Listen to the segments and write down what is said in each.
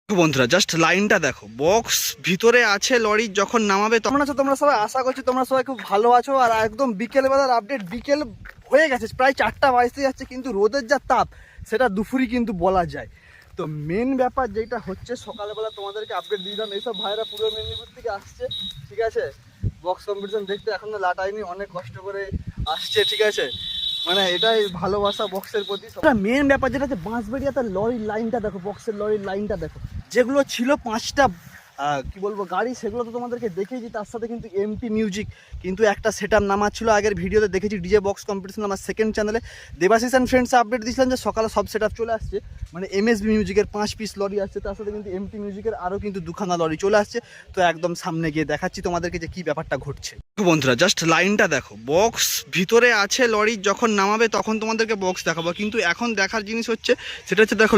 বন্ধুরা জাস্ট লাইনটা দেখো, বক্স ভিতরে আছে, লরি যখন নামাবে তখন আছো তোমরা সবাই। আশা করছি তোমরা সবাই খুব ভালো আছো। আর একদম বিকেলবেলার আপডেট, বিকেল হয়ে গেছে, প্রায় 4টা বাজতে যাচ্ছে, কিন্তু রোদের যা তাপ সেটা দুপুরই কিন্তু বলা যায়। তো মেন ব্যাপার যেটা হচ্ছে, সকালবেলা তোমাদেরকে আপডেট দিলাম, এইসব ভাইরা পুরো মেদিনীপুর থেকে আসছে, ঠিক আছে, বক্স কম্পিটিশন দেখতে। এখনো লাটাইনি, অনেক কষ্ট করে আসছে, ঠিক আছে, মানে এটাই ভালোবাসা বক্সের প্রতি। মেন ব্যাপার যেটা হচ্ছে বাঁশবেড়িয়াতে লরির লাইনটা দেখো, বক্সের লরির লাইনটা দেখো। যেগুলো ছিল 5টা কি বলবো গাড়ি, সেগুলো তো তোমাদেরকে দেখেছি। তার সাথে কিন্তু এমটি মিউজিক কিন্তু একটা সেট আপ নামাচ্ছিলো, আগের ভিডিওতে দেখেছি ডিজে বক্স কম্পিটিশন আমার সেকেন্ড চ্যানেলে দেবাশিস অ্যান্ড ফ্রেন্ডসে আপডেট দিয়েছিলাম যে সকালে সব সেট আপ চলে আসছে। মানে এমএসবি মিউজিকের 5 পিস লরি আসছে, তার সাথে কিন্তু এমটি মিউজিকের আরও কিন্তু 2খানা লরি চলে আসছে। তো একদম সামনে গিয়ে দেখাচ্ছি তোমাদেরকে যে কী ব্যাপারটা ঘটছে। বন্ধুরা জাস্ট লাইনটা দেখো, বক্স ভিতরে আছে, লরি যখন নামাবে তখন তোমাদেরকে বক্স দেখাবো। কিন্তু এখন দেখার জিনিস হচ্ছে সেটা হচ্ছে দেখো,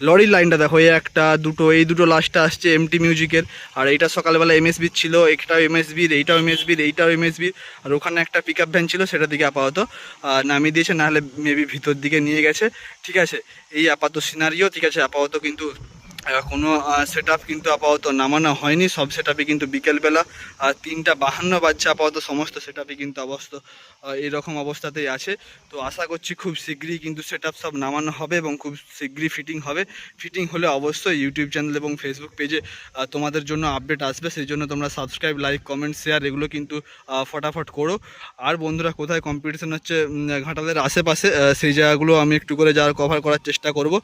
লরির লাইনটা দেখো, এই একটা দুটো, এই দুটো লাস্টটা আসছে এমটি মিউজিকের। আর এইটা সকালবেলা এমএসবির ছিল, একটাও এমএসবির, এইটাও এমএসবির, এইটাও এমএসবির। আর ওখানে একটা পিক আপ ভ্যান ছিল, সেটা দিকে আপাতত নামিয়ে দিয়েছে, নাহলে মেবি ভিতর দিকে নিয়ে গেছে, ঠিক আছে। এই আপাতত সিনারিও, ঠিক আছে। আপাতত কিন্তু কোনো সেট আপ কিন্তু আপাতত নামানো হয়নি, সব সেট আপই কিন্তু বিকেলবেলা 3:52 বাজছে, আপাতত সমস্ত সেট আপই কিন্তু এরকম অবস্থাতেই আছে। তো আশা করছি খুব শীঘ্রই কিন্তু সেট আপ সব নামানো হবে এবং খুব শীঘ্রই ফিটিং হবে। ফিটিং হলে অবশ্যই ইউটিউব চ্যানেল এবং ফেসবুক পেজে তোমাদের জন্য আপডেট আসবে। সেই জন্য তোমরা সাবস্ক্রাইব, লাইক, কমেন্ট, শেয়ার এগুলো কিন্তু ফটাফট করো। আর বন্ধুরা কোথায় কম্পিটিশন হচ্ছে ঘাটালের আশেপাশে, সেই জায়গাগুলো আমি একটু করে যাওয়ার কভার করার চেষ্টা করব।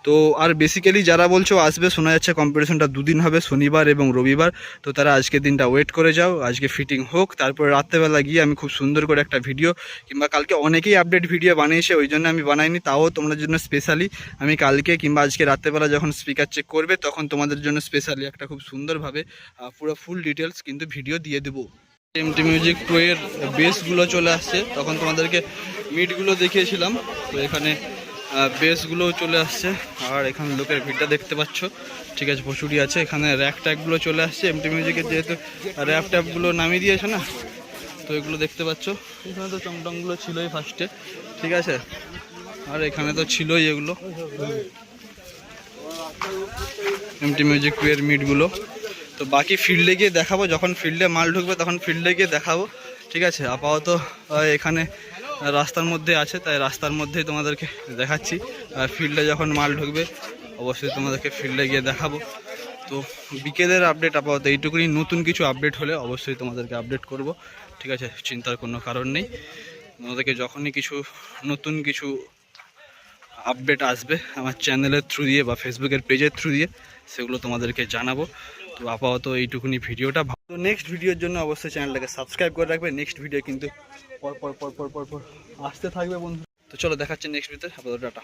তো আর বেসিক্যালি যারা বলছো আসবে, শোনা যাচ্ছে কম্পিটিশনটা 2 দিন হবে, শনিবার এবং রবিবার। তো তারা আজকের দিনটা ওয়েট করে যাও, আজকে ফিটিং হোক, তারপরে রাত্রেবেলা গিয়ে আমি খুব সুন্দর করে একটা ভিডিও, কিংবা কালকে অনেকেই আপডেট ভিডিও বানিয়েছে, ওই জন্য আমি বানাইনি, তাও তোমাদের জন্য স্পেশালি আমি কালকে কিংবা আজকে রাত্রেবেলা যখন স্পিকার চেক করবে তখন তোমাদের জন্য স্পেশালি একটা খুব সুন্দরভাবে পুরো ফুল ডিটেলস কিন্তু ভিডিও দিয়ে দেবো। এমটি মিউজিক 2 এর বেসগুলো চলে আসছে, তখন তোমাদেরকে মিটগুলো দেখিয়েছিলাম। তো এখানে বেসগুলোও চলে আসছে, আর এখানে লোকের ভিড়টা দেখতে পাচ্ছ, ঠিক আছে, প্রচুরই আছে। এখানে র্যাক ট্যাগগুলো চলে আসছে, এমটি মিউজিকের যেহেতু র্যাপ ট্যাপগুলো নামিয়ে দিয়েছে না, তো এগুলো দেখতে পাচ্ছ। এখানে তো চমটমগুলো ছিলই ফার্স্টে, ঠিক আছে, আর এখানে তো ছিলই এগুলো এমটি মিউজিক 2 এর মিটগুলো। তো বাকি ফিল্ডে গিয়ে দেখাবো, যখন ফিল্ডে মাল ঢুকবে তখন ফিল্ডে গিয়ে দেখাবো, ঠিক আছে। আপাতত এখানে রাস্তার মধ্যে আছে, তাই রাস্তার মধ্যেই তোমাদেরকে দেখাচ্ছি। ফিল্ডে যখন মাল ঢুকবে অবশ্যই তোমাদেরকে ফিল্ডে গিয়ে দেখাবো। তো বিকেলের আপডেট আপাতত এইটুকুনি, নতুন কিছু আপডেট হলে অবশ্যই তোমাদেরকে আপডেট করব, ঠিক আছে, চিন্তার কোনো কারণ নেই। তোমাদেরকে যখনই নতুন কিছু আপডেট আসবে আমার চ্যানেলের থ্রু দিয়ে বা ফেসবুকের পেজের থ্রু দিয়ে, সেগুলো তোমাদেরকে জানাবো। তো আপাতত এইটুকুনি ভিডিওটা। তো নেক্সট ভিডিওর জন্য অবশ্যই চ্যানেলটাকে সাবস্ক্রাইব করে রাখবে। নেক্সট ভিডিও কিন্তু পর আসতে থাকবে বন্ধু। তো চলো দেখাচ্ছি নেক্সট ভিডিওতে, আপাতত টাটা।